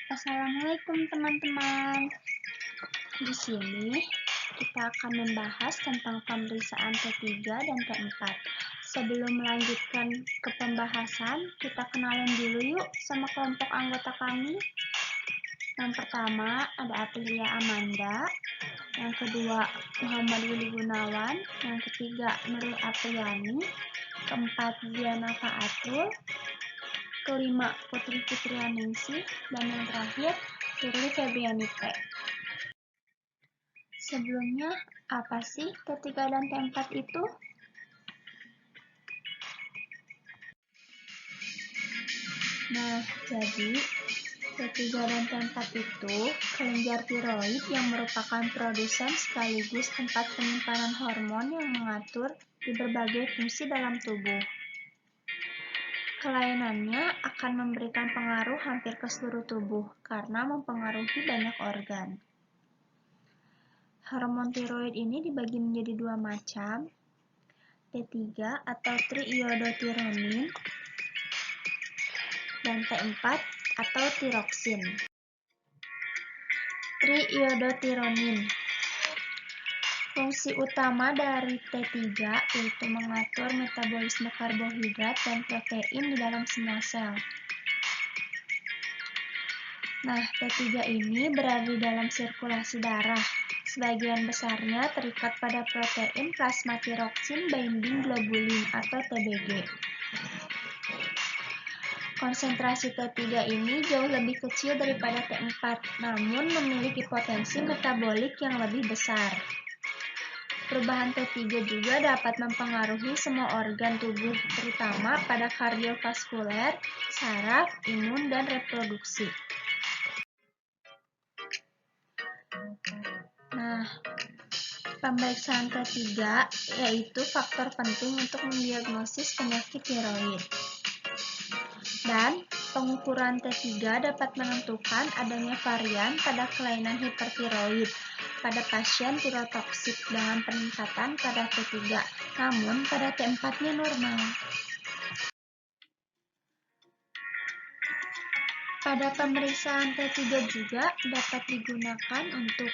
Assalamualaikum teman-teman. Di sini kita akan membahas tentang pemeriksaan T3 dan T4. Sebelum melanjutkan ke pembahasan, kita kenalan dulu yuk sama kelompok anggota kami. Yang pertama ada Aprilia Amanda, yang kedua Muhammad Willy Gunawan, yang ketiga Nurul Apriyani, keempat Diana Faatul, kelima Putri Fitrianingsih, dan yang terakhir Firly Febriani P. Sebelumnya, apa sih T3 dan T4 itu? Nah, jadi T3 dan T4 itu kelenjar tiroid yang merupakan produsen sekaligus tempat penyimpanan hormon yang mengatur di berbagai fungsi dalam tubuh. Kelainannya akan memberikan pengaruh hampir ke seluruh tubuh karena mempengaruhi banyak organ. Hormon tiroid ini dibagi menjadi dua macam, T3 atau triiodothyronin dan T4 atau tiroksin. Triiodothyronin. Fungsi utama dari T3 yaitu mengatur metabolisme karbohidrat dan protein di dalam semua sel. Nah, T3 ini berada di dalam sirkulasi darah. Sebagian besarnya terikat pada protein plasma tiroksin binding globulin atau TBG. Konsentrasi T3 ini jauh lebih kecil daripada T4, namun memiliki potensi metabolik yang lebih besar. Perubahan T3 juga dapat mempengaruhi semua organ tubuh, terutama pada kardiovaskuler, saraf, imun, dan reproduksi. Nah, pemeriksaan T3 yaitu faktor penting untuk mendiagnosis penyakit tiroid. Dan pengukuran T3 dapat menentukan adanya varian pada kelainan hipertiroid pada pasien tirotoksik dengan peningkatan kadar T3, namun pada T4-nya normal. Pada pemeriksaan T3 juga dapat digunakan untuk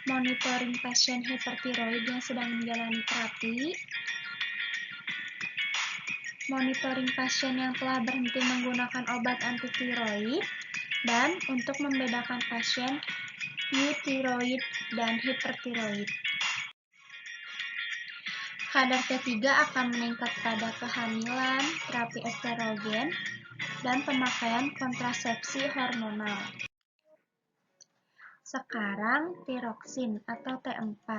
monitoring pasien hipertiroid yang sedang menjalani terapi, monitoring pasien yang telah berhenti menggunakan obat anti-tiroid, dan untuk membedakan pasien euthyroid dan hipertiroid. Kadar T3 akan meningkat pada kehamilan, terapi estrogen, dan pemakaian kontrasepsi hormonal. Sekarang tiroksin atau T4.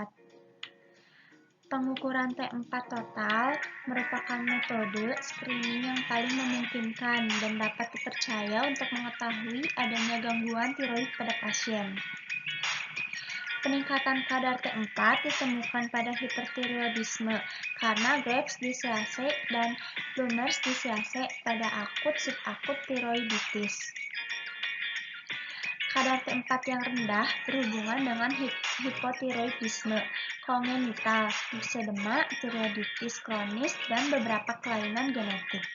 Pengukuran T4 total merupakan metode screening yang paling memungkinkan dan dapat dipercaya untuk mengetahui adanya gangguan tiroid pada pasien. Peningkatan kadar T4 ditemukan pada hipertiroidisme karena Graves' disease dan Blumer's disease pada akut subakut tiroiditis. Kadar T4 yang rendah berhubungan dengan hipotiroidisme kongenital, leukodema, tiroiditis kronis, dan beberapa kelainan genetik.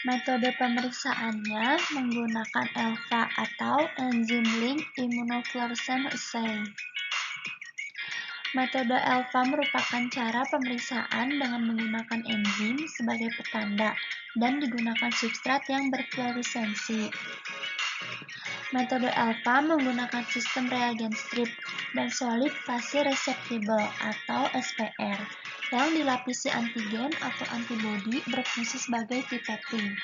Metode pemeriksaannya menggunakan ELFA atau Enzyme Linked Immunofluorescence Assay. Metode ELFA merupakan cara pemeriksaan dengan menggunakan enzim sebagai petanda dan digunakan substrat yang berfluoresensi. Metode ELFA menggunakan sistem reagen strip dan solid phase reseptible atau SPR yang dilapisi antigen atau antibodi berfungsi sebagai pipetting.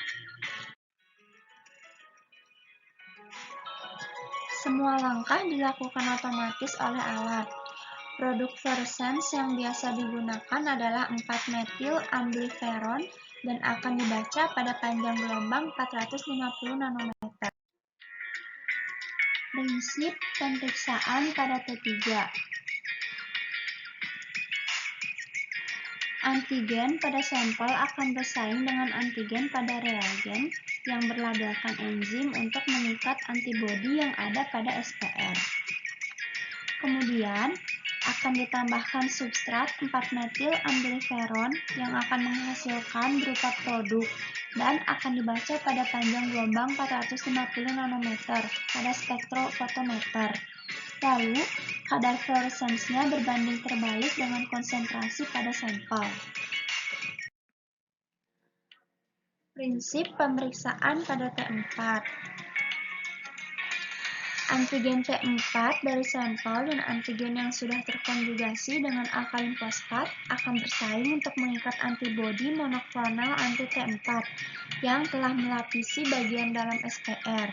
Semua langkah dilakukan otomatis oleh alat. Produk fluorescence yang biasa digunakan adalah 4-metil ambliferon dan akan dibaca pada panjang gelombang 450 nanometer. Prinsip pemeriksaan pada T3. Antigen pada sampel akan bersaing dengan antigen pada reagen yang berlabelkan enzim untuk mengikat antibodi yang ada pada SPR. Kemudian, akan ditambahkan substrat 4-metil ambliferon yang akan menghasilkan berupa produk dan akan dibaca pada panjang gelombang 450 nanometer pada spektrofotometer. Lalu, kadar fluoresensnya berbanding terbalik dengan konsentrasi pada sampel. Prinsip pemeriksaan pada T4. Antigen T4 dari sampel dan antigen yang sudah terkonjugasi dengan alkalin fosfat akan bersaing untuk mengikat antibodi monoklonal anti-T4 yang telah melapisi bagian dalam SPR.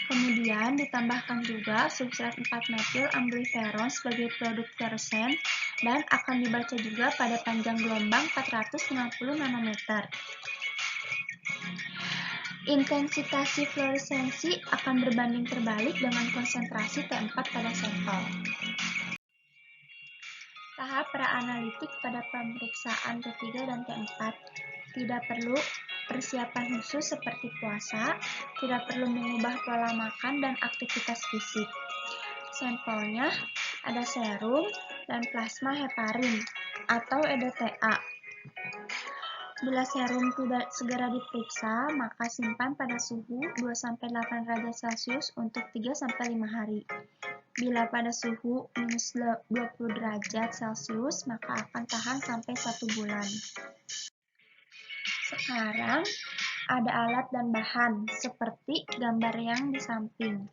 Kemudian ditambahkan juga substrat 4-metil ambliferon sebagai produk fluoresen dan akan dibaca juga pada panjang gelombang 450 nanometer. Intensitas fluoresensi akan berbanding terbalik dengan konsentrasi T4 pada sampel. Tahap pra-analitik pada pemeriksaan T3 dan T4. Tidak perlu persiapan khusus seperti puasa, tidak perlu mengubah pola makan dan aktivitas fisik. Sampelnya ada serum dan plasma heparin atau EDTA. Bila serum tidak segera diperiksa, maka simpan pada suhu 2-8 derajat Celcius untuk 3-5 hari. Bila pada suhu minus 20 derajat Celcius, maka akan tahan sampai 1 bulan. Sekarang, ada alat dan bahan, seperti gambar yang di samping.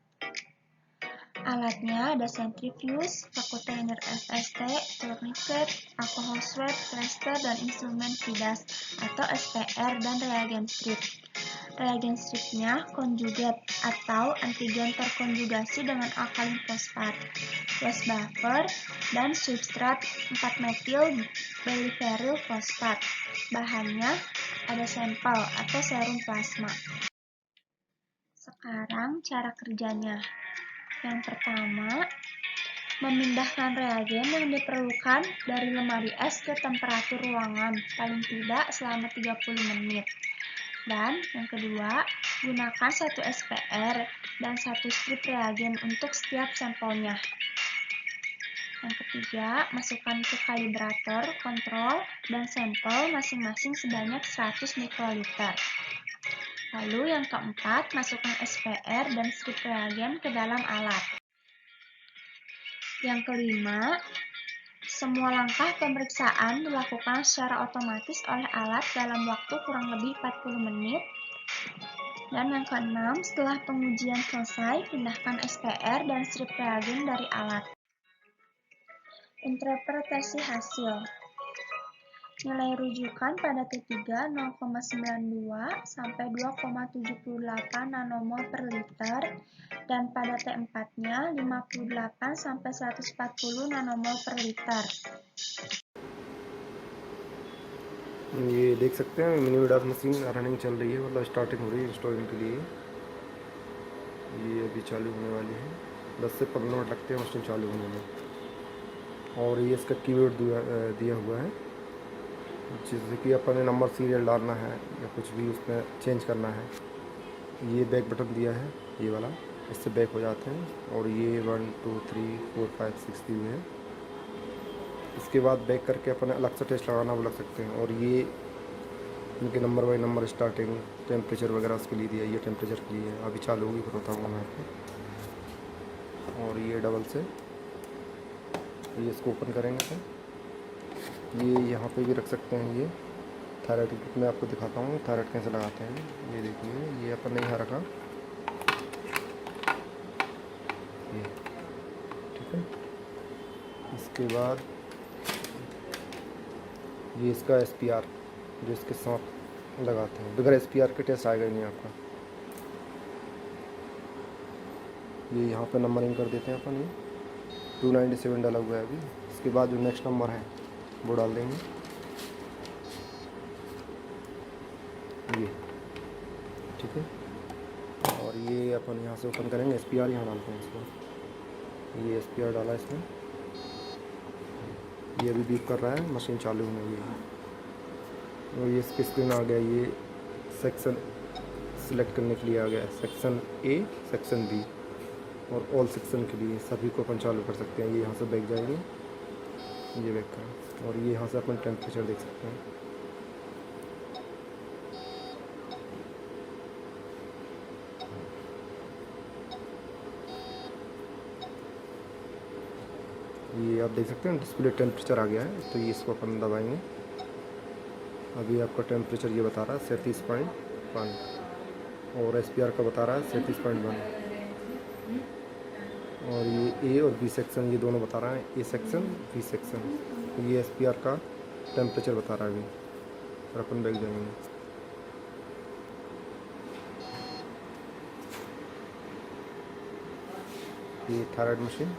Alatnya ada centrifuge, vacuum FST, tourniquet, alcohol swab, tester, dan instrumen FIDAS atau SPR dan reagen strip. Reagen stripnya konjugat atau antigen terkonjugasi dengan alkalin fosfat, West buffer, dan substrat 4-metil biferil fosfat. Bahannya ada sampel atau serum plasma. Sekarang cara kerjanya. Yang pertama, memindahkan reagen yang diperlukan dari lemari es ke temperatur ruangan, paling tidak selama 30 menit. Dan yang kedua, gunakan 1 SPR dan 1 strip reagen untuk setiap sampelnya. Yang ketiga, masukkan ke kalibrator, kontrol, dan sampel masing-masing sebanyak 100 mikroliter. Lalu yang keempat, masukkan SPR dan strip reagen ke dalam alat. Yang kelima, semua langkah pemeriksaan dilakukan secara otomatis oleh alat dalam waktu kurang lebih 40 menit. Dan yang keenam, setelah pengujian selesai, pindahkan SPR dan strip reagen dari alat. Interpretasi hasil. Nilai rujukan pada T3 0,92 sampai 2,78 nanomol per liter dan pada T4-nya 58 sampai 140 nanomol per liter. ये देख सकते हैं मिनी विडास machine running चल रही है, मतलब स्टार्टिंग हो रही है इंस्टॉलिंग के लिए। ये अभी चालू होने वाली है, 10 से 15 मिनट लगते हैं मशीन चालू होने में। और ये इसका कीबोर्ड दिया हुआ है, जैसे कि अपन ने नंबर सीरियल डालना है या कुछ भी उसमें चेंज करना है। ये बैक बटन दिया है, ये वाला, इससे बैक हो जाते हैं। और ये 1 2 3 4 5 6 दिए हुए हैं। इसके बाद बैक करके अपन अलग से टेस्ट लगाना वो लग सकते हैं। और ये इनके number by number starting temperature वगैरह उसके लिए दिया। ये टेम्परेचर के लिए है, अभी चालू होगी फिर बताऊँगा मैं आपको। और ये डबल से ये इसको ओपन करेंगे तो ये यहाँ पे भी रख सकते हैं। ये थायराइड किट में आपको दिखाता हूँ थायराइड कैसे लगाते हैं। ये देखिए, ये अपन ने यहाँ रखा, ये ठीक है। इसके बाद ये इसका SPR जो इसके साथ लगाते हैं, बगैर SPR के टेस्ट आएगा ही नहीं आपका। ये यहाँ पे नंबरिंग कर देते हैं अपन। ये 297 डाला हुआ है अभी। इसके बाद जो नेक्स्ट नंबर है वो डाल देंगे, ये ठीक है। और ये अपन यहाँ से ओपन करेंगे, SPR यहाँ डालते हैं इसको। ये SPR डाला इसमें, ये अभी बीप कर रहा है, मशीन चालू होने हुई है। और ये इसकी स्क्रीन आ गया, ये सेक्शन सिलेक्ट करने के लिए आ गया, सेक्शन A, सेक्शन B और ऑल सेक्शन के लिए सभी को अपन चालू कर सकते हैं। ये यहाँ से बैक जाएंगे, ये बैक करें। और ये यहाँ से अपन टेम्परेचर देख सकते हैं। ये आप देख सकते हैं डिस्प्ले टेम्परेचर आ गया है, तो ये इसको अपन दबाएंगे। अभी आपका टेम्परेचर ये बता रहा है 37.1 और SPR का बता रहा है 37.1। और ये A और B सेक्शन ये दोनों बता रहा है, A सेक्शन B सेक्शन। तो ये SPR का टेम्परेचर बता रहा है अभी। और अपन बैठ जाएंगे। ये थायराइड मशीन,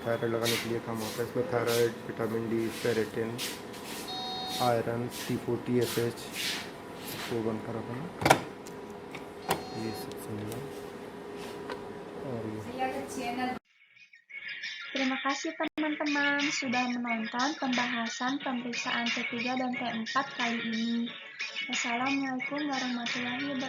थायराइड लगाने के लिए काम आता है। इसमें thyroid, vitamin D, ferritin, iron, T4 TSH को बनकर अपना ये सेक्शन है। और ये Terima kasih teman-teman sudah menonton pembahasan pemeriksaan T3 dan T4 kali ini. Wassalamualaikum warahmatullahi wabarakatuh.